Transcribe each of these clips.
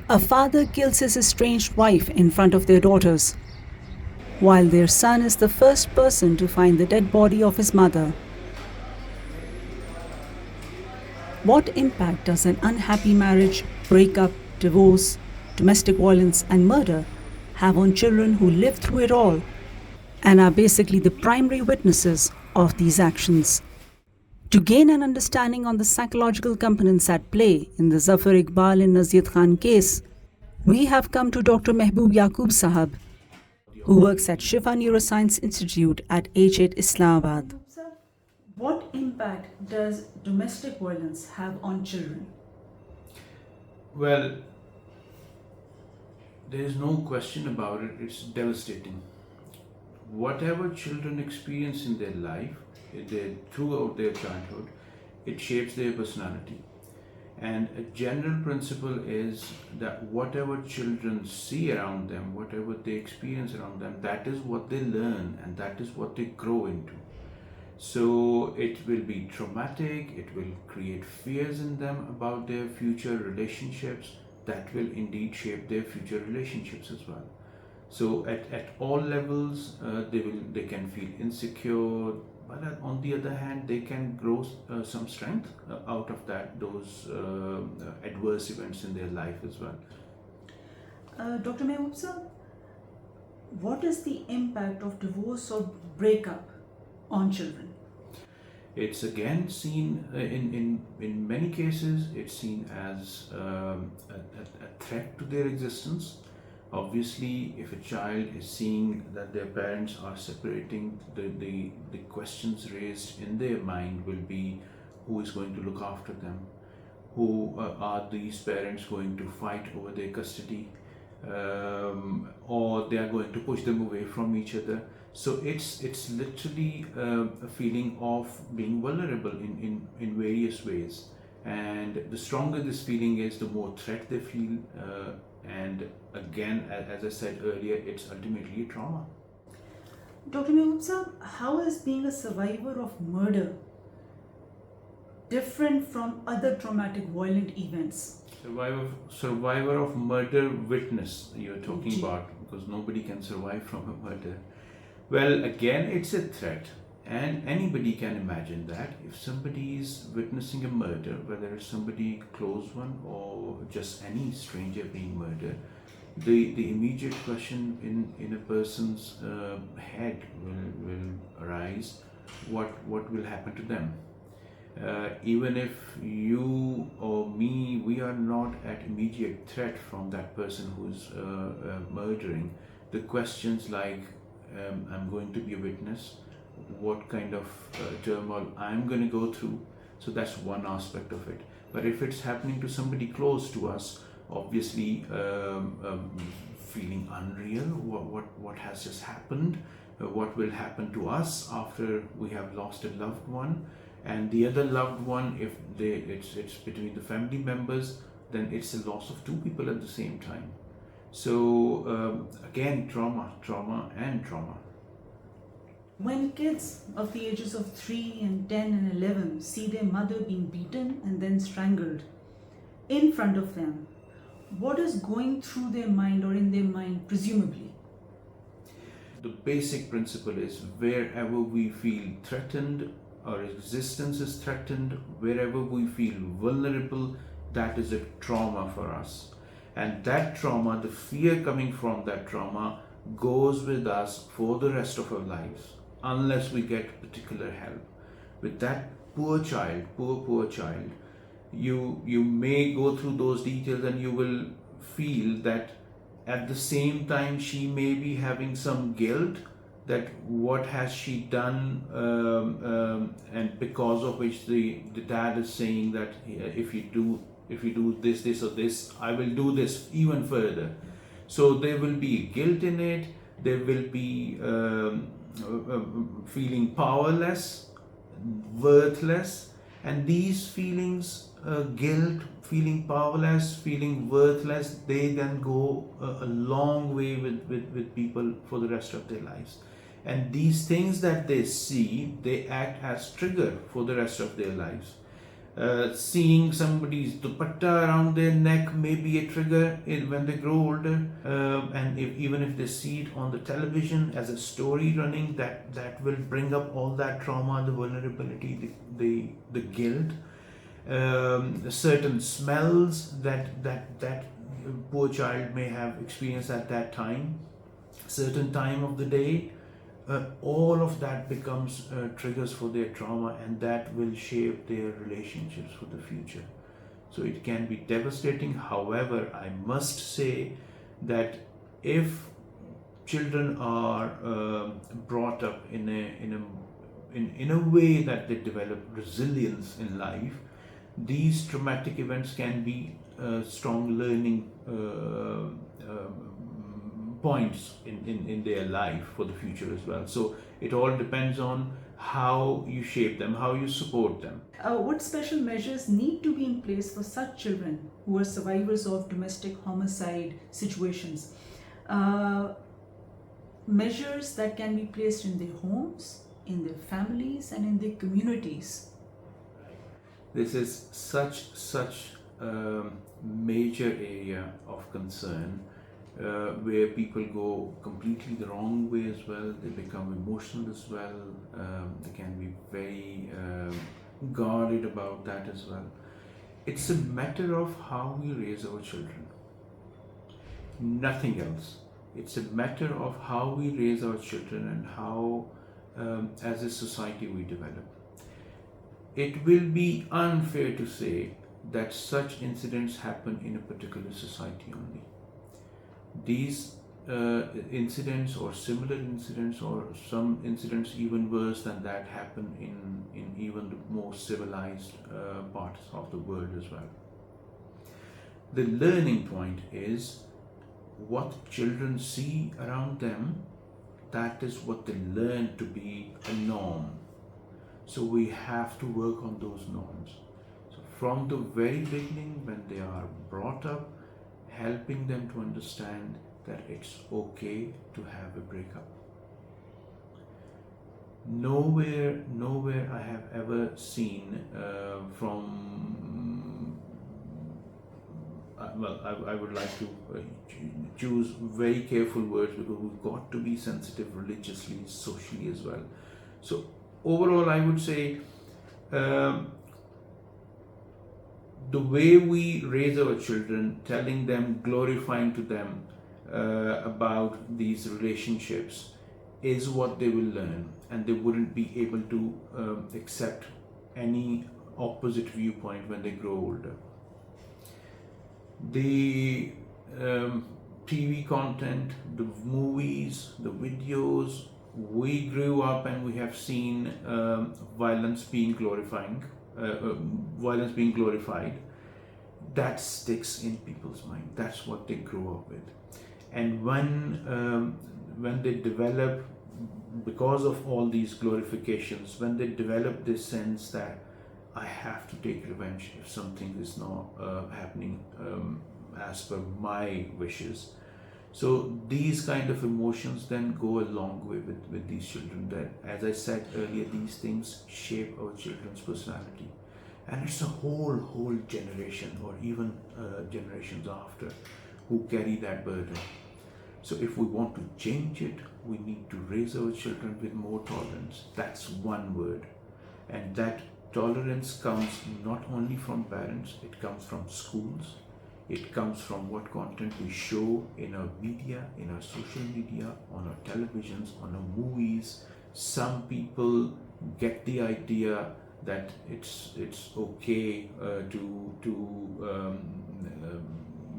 A father kills his estranged wife in front of their daughters, while their son is the first person to find the dead body of his mother. What impact does an unhappy marriage, breakup, divorce, domestic violence, and murder have on children who live through it all and are basically the primary witnesses of these actions? To gain an understanding on the psychological components at play in the Zafar, Iqbal and Nazir Khan case, we have come to Dr. Mehboob Yaqub Sahab, who works at Shifa Neuroscience Institute at H8 Islamabad. What impact does domestic violence have on children? Well, there is no question about it, it's devastating. Whatever children experience in their life, throughout their childhood, it shapes their personality. And a general principle is that whatever children see around them, whatever they experience around them, that is what they learn and that is what they grow into. So it will be traumatic, it will create fears in them about their future relationships, that will indeed shape their future relationships as well. So at all levels, they can feel insecure, but on the other hand, they can grow some strength out of those adverse events in their life as well. Dr. Mehboob sir, what is the impact of divorce or breakup on children? It's again seen in many cases, it's seen as a threat to their existence. Obviously, if a child is seeing that their parents are separating, the questions raised in their mind will be, who is going to look after them? Who are these parents going to fight over their custody? Or they are going to push them away from each other. So it's literally a feeling of being vulnerable in various ways. And the stronger this feeling is, the more threat they feel. And again, as I said earlier, it's ultimately a trauma. Dr. Mehboob sir, how is being a survivor of murder different from other traumatic violent events? Survivor of murder witness you're talking about, because nobody can survive from a murder. Well, again, it's a threat, and anybody can imagine that if somebody is witnessing a murder, whether it's somebody close one or just any stranger being murdered, the immediate question in a person's head will arise: what will happen to them? Even if you or me, we are not at immediate threat from that person who's murdering, the questions like, I'm going to be a witness, what kind of turmoil I'm going to go through. So that's one aspect of it. But if it's happening to somebody close to us, obviously feeling unreal, what has just happened, what will happen to us after we have lost a loved one, and the other loved one, if it's between the family members, then it's a loss of two people at the same time. So again, trauma. When kids of the ages of 3 and 10 and 11 see their mother being beaten and then strangled in front of them, what is going through their mind or in their mind, presumably? The basic principle is, wherever we feel threatened, our existence is threatened, wherever we feel vulnerable, that is a trauma for us. And that trauma, the fear coming from that trauma, goes with us for the rest of our lives, unless we get particular help. With that poor child, you may go through those details and you will feel that at the same time she may be having some guilt, that what has she done, and because of which the dad is saying that if you do this or this, I will do this even further. So there will be guilt in it, there will be feeling powerless, worthless, and these feelings, guilt, feeling powerless, feeling worthless, they then go a long way with people for the rest of their lives. And these things that they see, they act as trigger for the rest of their lives. Seeing somebody's dupatta around their neck may be a trigger when they grow older, and even if they see it on the television as a story running, that will bring up all that trauma, the vulnerability, the guilt, certain smells that poor child may have experienced at that time, certain time of the day. All of that becomes triggers for their trauma, and that will shape their relationships for the future. So it can be devastating. However, I must say that if children are brought up in a way that they develop resilience in life, these traumatic events can be strong learning points in their life for the future as well. So it all depends on how you shape them, how you support them. What special measures need to be in place for such children who are survivors of domestic homicide situations? Measures that can be placed in their homes, in their families, and in their communities. This is such a major area of concern, where people go completely the wrong way as well. They become emotional as well. They can be very guarded about that as well. It's a matter of how we raise our children. Nothing else. It's a matter of how we raise our children and how, as a society, we develop. It will be unfair to say that such incidents happen in a particular society only. These incidents or similar incidents, or some incidents even worse than that, happen in even the most civilized parts of the world as well. The learning point is what children see around them, that is what they learn to be a norm. So we have to work on those norms. So from the very beginning, when they are brought up, helping them to understand that it's okay to have a breakup. Nowhere I have ever seen I would like to choose very careful words, because we've got to be sensitive religiously, socially as well. So overall, I would say the way we raise our children, telling them, glorifying to them about these relationships, is what they will learn, and they wouldn't be able to accept any opposite viewpoint when they grow older. The TV content, the movies, the videos, we grew up and we have seen violence being glorified. That sticks in people's mind. That's what they grow up with. And when they develop, because of all these glorifications, when they develop this sense that I have to take revenge if something is not happening as per my wishes. So these kind of emotions then go a long way with these children. That, as I said earlier, these things shape our children's personality. And it's a whole generation, or even generations after, who carry that burden. So if we want to change it, we need to raise our children with more tolerance. That's one word. And that tolerance comes not only from parents, it comes from schools, it comes from what content we show in our media, in our social media, on our televisions, on our movies. Some people get the idea that it's okay to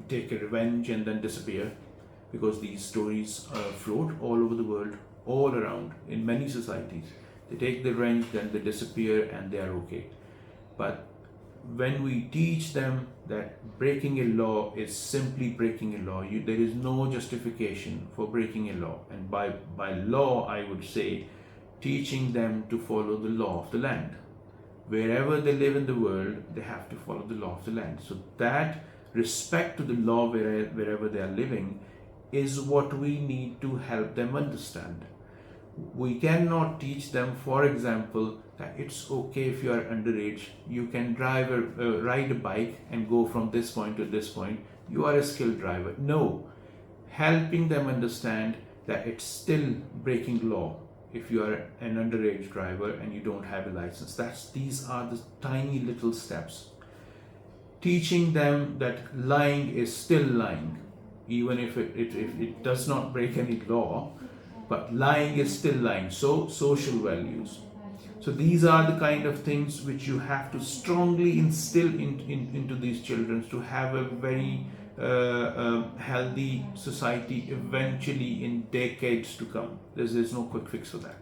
take a revenge and then disappear, because these stories float all over the world, all around, in many societies. They take the revenge, then they disappear, and they are okay. But when we teach them that breaking a law is simply breaking a law, there is no justification for breaking a law. And by law, I would say teaching them to follow the law of the land. Wherever they live in the world, they have to follow the law of the land. So that respect to the law wherever they are living is what we need to help them understand. We cannot teach them, for example, that it's okay if you are underage, you can ride a bike and go from this point to this point, you are a skilled driver. No, helping them understand that it's still breaking law if you are an underage driver and you don't have a license. These are the tiny little steps. Teaching them that lying is still lying, even if it does not break any law, but lying is still lying. So social values. So these are the kind of things which you have to strongly instill into these children to have a very healthy society eventually in decades to come. There's no quick fix for that.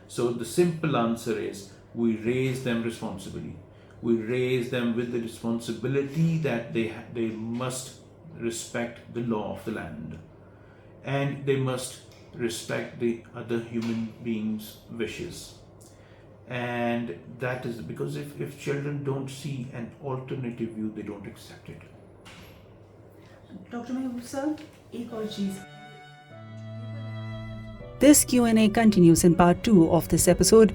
So the simple answer is we raise them responsibly. We raise them with the responsibility that they must respect the law of the land, and they must respect the other human beings' wishes. And that is because if children don't see an alternative view, they don't accept it. Dr. Mehboob sir, ek aur cheez. This Q&A continues in part 2 of this episode,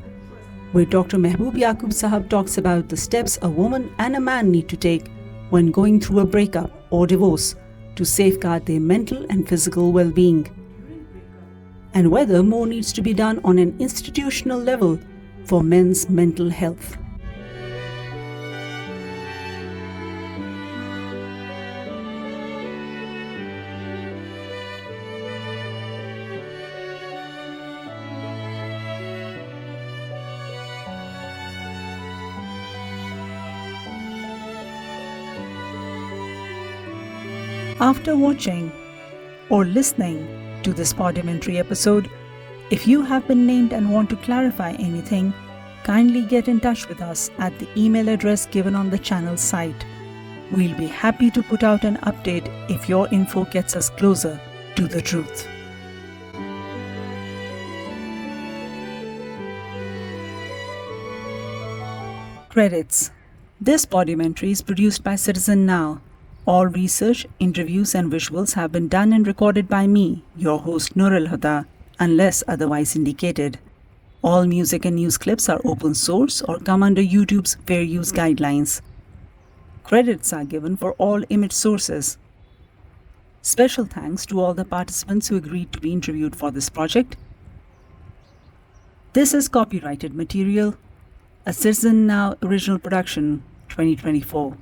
where Dr. Mehboob Yaqub Sahab talks about the steps a woman and a man need to take when going through a breakup or divorce to safeguard their mental and physical well-being, and whether more needs to be done on an institutional level for men's mental health. After watching or listening to this Podimentary episode, if you have been named and want to clarify anything, kindly get in touch with us at the email address given on the channel site. We'll be happy to put out an update if your info gets us closer to the truth. Credits. This Podimentary is produced by Citizen Now. All research, interviews and visuals have been done and recorded by me, your host Nur al-Huda, unless otherwise indicated. All music and news clips are open source or come under YouTube's fair use guidelines. Credits are given for all image sources. Special thanks to all the participants who agreed to be interviewed for this project. This is copyrighted material, a Citizen Now original production, 2024.